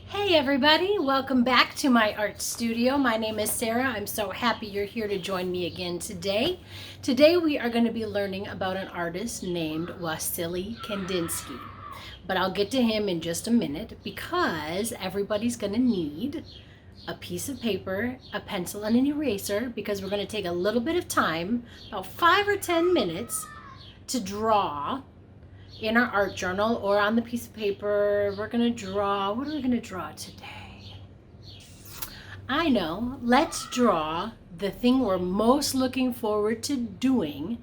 Hey everybody, welcome back to my art studio. My name is Sarah. I'm so happy you're here to join me again today. Today we are going to be learning about an artist named Wassily Kandinsky. But I'll get to him in just a minute because everybody's going to need a piece of paper, a pencil, and an eraser because we're going to take a little bit of time, about 5 or 10 minutes, to draw in our art journal or on the piece of paper. We're gonna draw. What are we gonna draw today? I know. Let's draw the thing we're most looking forward to doing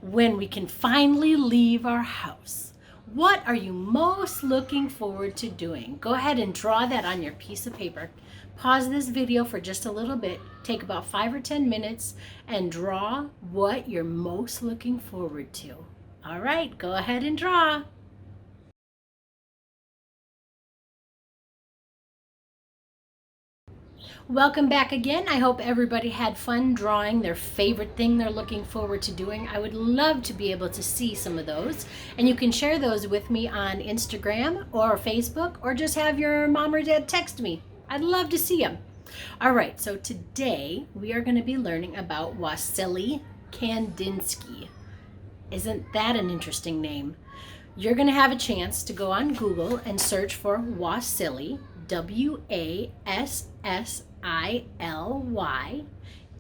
when we can finally leave our house. What are you most looking forward to doing? Go ahead and draw that on your piece of paper. Pause this video for just a little bit. Take about 5 or 10 minutes and draw what you're most looking forward to. All right, go ahead and draw. Welcome back again. I hope everybody had fun drawing their favorite thing they're looking forward to doing. I would love to be able to see some of those, and you can share those with me on Instagram or Facebook, or just have your mom or dad text me. I'd love to see them. All right, so today we are going to be learning about Wassily Kandinsky. Isn't that an interesting name? You're going to have a chance to go on Google and search for Wassily, W-A-S-S-I-L-Y,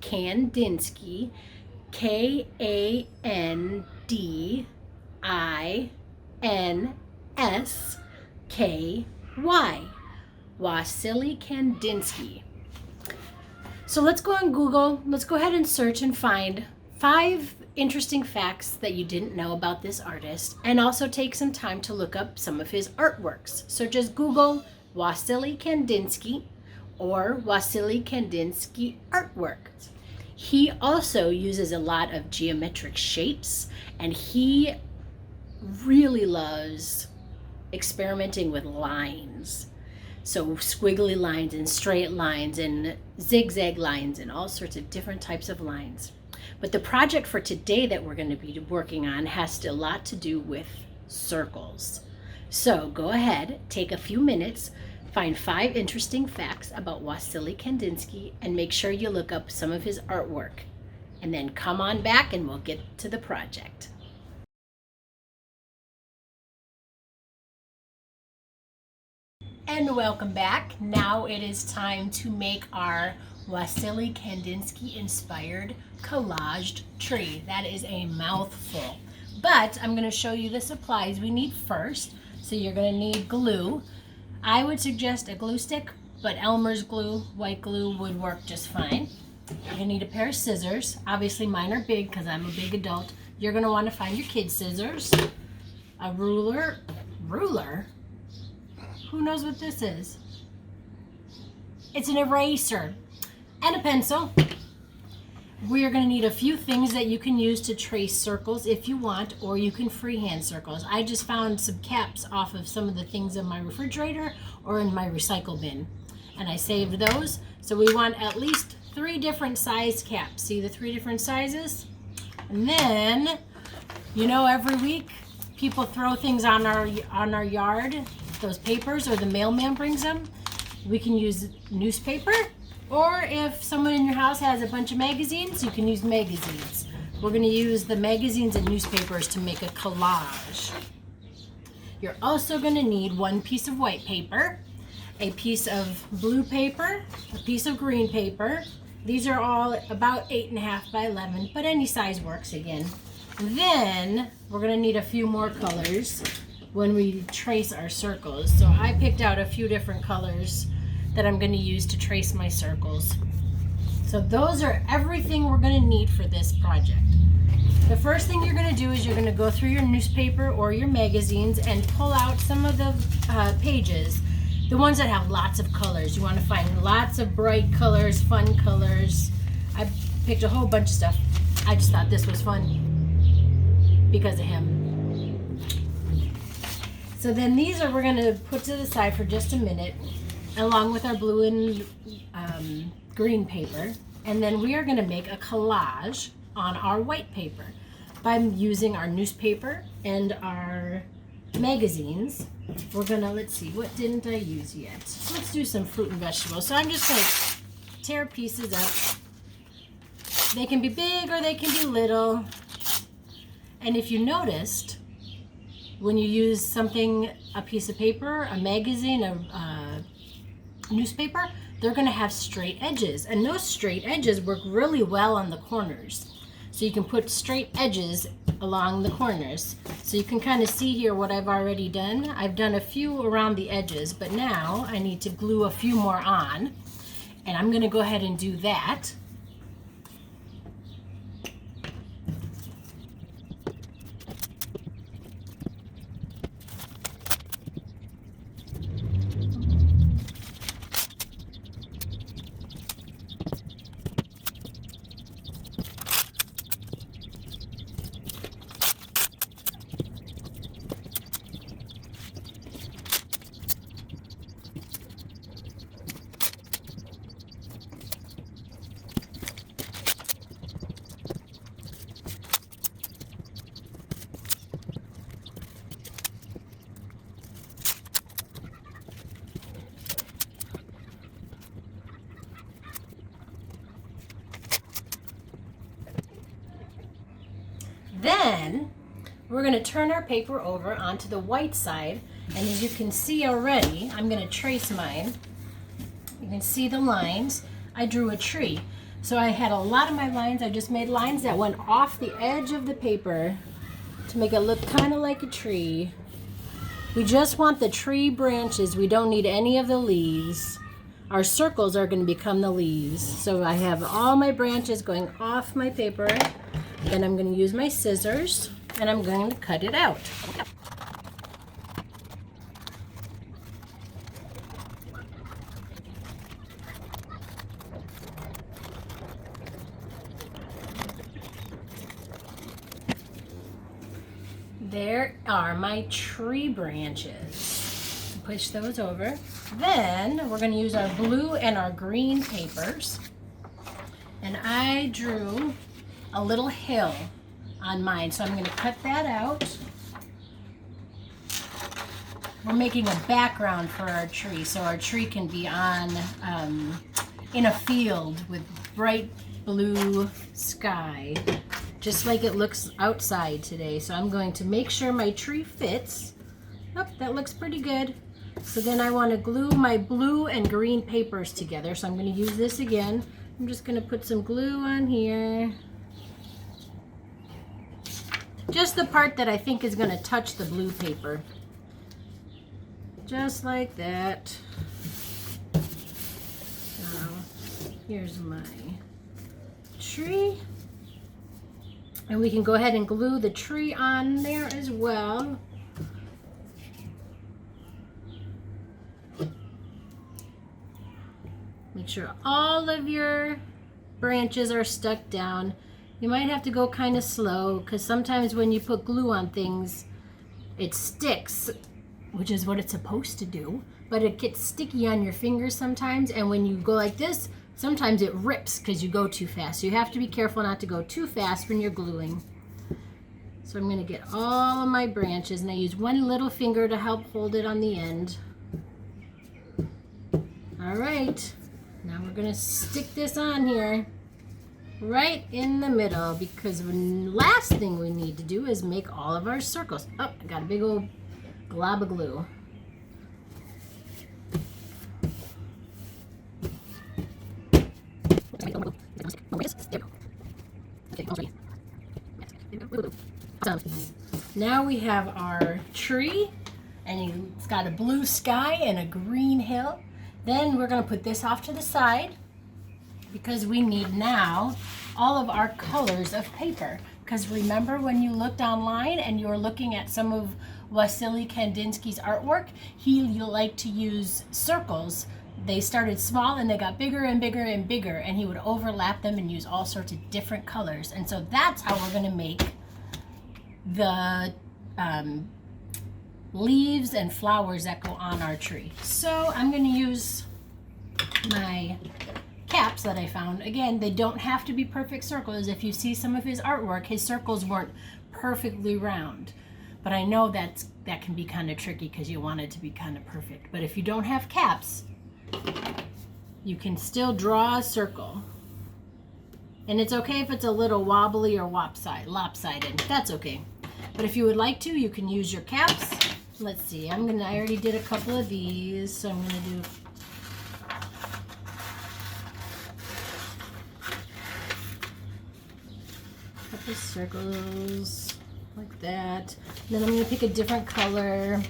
Kandinsky, K-A-N-D-I-N-S-K-Y, Wassily Kandinsky. So let's go on Google. Let's go ahead and search and find 5 interesting facts that you didn't know about this artist, and also take some time to look up some of his artworks. So just Google Wassily Kandinsky or Wassily Kandinsky artwork. He also uses a lot of geometric shapes, and he really loves experimenting with lines. So squiggly lines and straight lines and zigzag lines and all sorts of different types of lines. But the project for today that we're going to be working on has a lot to do with circles. So go ahead, take a few minutes, find 5 interesting facts about Wassily Kandinsky, and make sure you look up some of his artwork. And then come on back and we'll get to the project. And welcome back. Now it is time to make our Wassily Kandinsky-inspired Collaged Tree. That is a mouthful. But I'm going to show you the supplies we need first. So you're going to need glue. I would suggest a glue stick, but Elmer's glue, white glue, would work just fine. You're going to need a pair of scissors. Obviously mine are big because I'm a big adult. You're going to want to find your kid's scissors, a ruler. Who knows what this is? It's an eraser. And a pencil. We are going to need a few things that you can use to trace circles if you want, or you can freehand circles. I just found some caps off of some of the things in my refrigerator or in my recycle bin, and I saved those. So we want at least 3 different size caps. See the 3 different sizes? And then, you know, every week people throw things on our yard, those papers, or the mailman brings them. We can use newspaper. Or if someone in your house has a bunch of magazines, you can use magazines. We're going to use the magazines and newspapers to make a collage. You're also going to need 1 piece of white paper, a piece of blue paper, a piece of green paper. These are all about 8.5 by 11, but any size works again. And then we're going to need a few more colors when we trace our circles. So I picked out a few different colors that I'm going to use to trace my circles. So those are everything we're going to need for this project. The first thing you're going to do is you're going to go through your newspaper or your magazines and pull out some of the pages, the ones that have lots of colors. You want to find lots of bright colors, fun colors. I picked a whole bunch of stuff. I just thought this was fun because of him. So then these we're going to put to the side for just a minute, along with our blue and green paper. And then we are going to make a collage on our white paper by using our newspaper and our magazines. We're gonna, let's see, what didn't I use yet? Let's do some fruit and vegetables. So I'm just gonna tear pieces up. They can be big or they can be little. And if you noticed, when you use something, a piece of paper, a magazine, a newspaper, they're gonna have straight edges. And those straight edges work really well on the corners. So you can put straight edges along the corners. So you can kind of see here what I've already done. I've done a few around the edges, but now I need to glue a few more on. And I'm gonna go ahead and do that. Then we're going to turn our paper over onto the white side, and as you can see already, I'm going to trace mine. You can see the lines. I drew a tree. So I had a lot of my lines, I just made lines that went off the edge of the paper to make it look kind of like a tree. We just want the tree branches. We don't need any of the leaves. Our circles are going to become the leaves. So I have all my branches going off my paper. Then I'm going to use my scissors and I'm going to cut it out. There are my tree branches. Push those over. Then we're going to use our blue and our green papers. And I drew a little hill on mine, so I'm going to cut that out. We're making a background for our tree, so our tree can be on in a field with bright blue sky, just like it looks outside today. So I'm going to make sure my tree fits. Oh, that looks pretty good. So then I want to glue my blue and green papers together, so I'm going to use this again. I'm just going to put some glue on here. Just the part that I think is going to touch the blue paper. Just like that. Now, here's my tree. And we can go ahead and glue the tree on there as well. Make sure all of your branches are stuck down. You might have to go kind of slow because sometimes when you put glue on things, it sticks, which is what it's supposed to do, but it gets sticky on your fingers sometimes, and when you go like this, sometimes it rips because you go too fast. So you have to be careful not to go too fast when you're gluing. So I'm going to get all of my branches, and I use one little finger to help hold it on the end. All right, now we're going to stick this on here. Right in the middle, because the last thing we need to do is make all of our circles. Oh, I got a big old glob of glue. Now we have our tree, and it's got a blue sky and a green hill. Then we're going to put this off to the side, because we need now all of our colors of paper. Because remember when you looked online and you were looking at some of Wassily Kandinsky's artwork, he liked to use circles. They started small and they got bigger and bigger and bigger, and he would overlap them and use all sorts of different colors. And so that's how we're going to make the leaves and flowers that go on our tree. So I'm going to use my caps that I found. Again, they don't have to be perfect circles. If you see some of his artwork, his circles weren't perfectly round. But I know that can be kind of tricky because you want it to be kind of perfect. But if you don't have caps, you can still draw a circle. And it's okay if it's a little wobbly or lopsided. That's okay. But if you would like to, you can use your caps. Let's see, I already did a couple of these, so I'm gonna do a couple circles like that. Then I'm gonna pick a different color.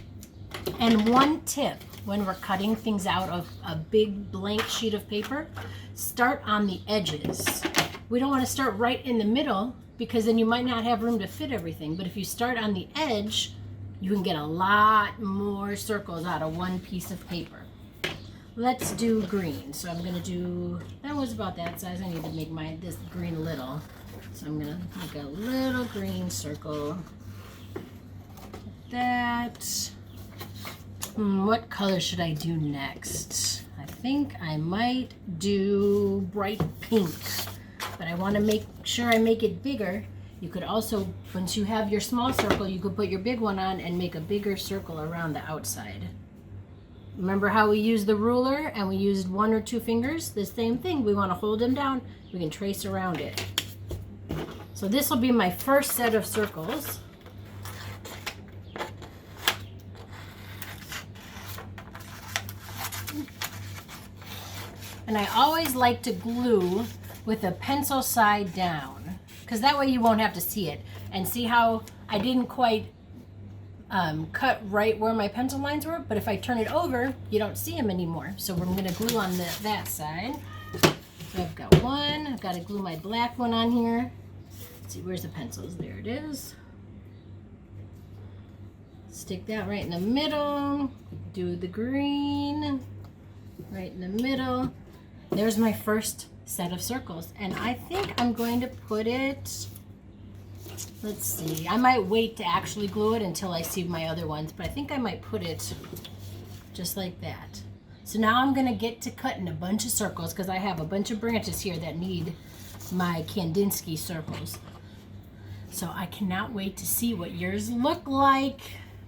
And one tip when we're cutting things out of a big blank sheet of paper, start on the edges. We don't want to start right in the middle because then you might not have room to fit everything. But if you start on the edge, you can get a lot more circles out of one piece of paper. Let's do green. So I'm gonna do, that was about that size. I need to make this green little. So I'm gonna make a little green circle. Like that. What color should I do next? I think I might do bright pink, but I want to make sure I make it bigger. You could also, once you have your small circle, you could put your big one on and make a bigger circle around the outside. Remember how we used the ruler and we used 1 or 2 fingers? The same thing. We want to hold them down. We can trace around it. So this will be my first set of circles. And I always like to glue with a pencil side down, because that way you won't have to see it. And see how I didn't quite cut right where my pencil lines were, but if I turn it over, you don't see them anymore. So we're going to glue on that side. So I've got one. I've got to glue my black one on here. Let's see, where's the pencils? There it is. Stick that right in the middle. Do the green right in the middle. There's my first set of circles, and I think I'm going to put it, let's see, I might wait to actually glue it until I see my other ones, but I think I might put it just like that. So now I'm going to get to cutting a bunch of circles because I have a bunch of branches here that need my Kandinsky circles. So I cannot wait to see what yours look like.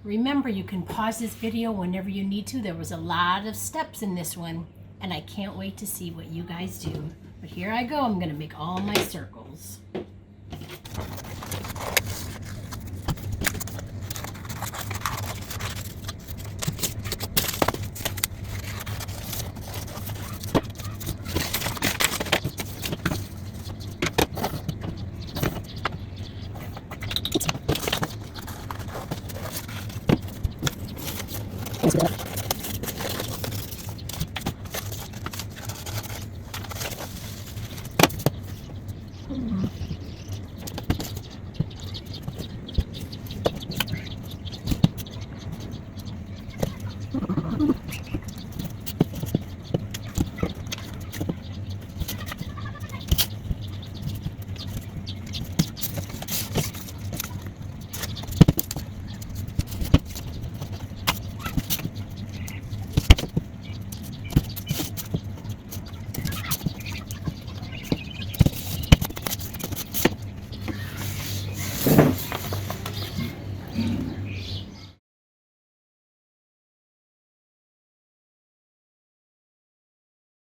Remember, you can pause this video whenever you need to. There was a lot of steps in this one, and I can't wait to see what you guys do. But here I go. I'm going to make all my circles. That's good.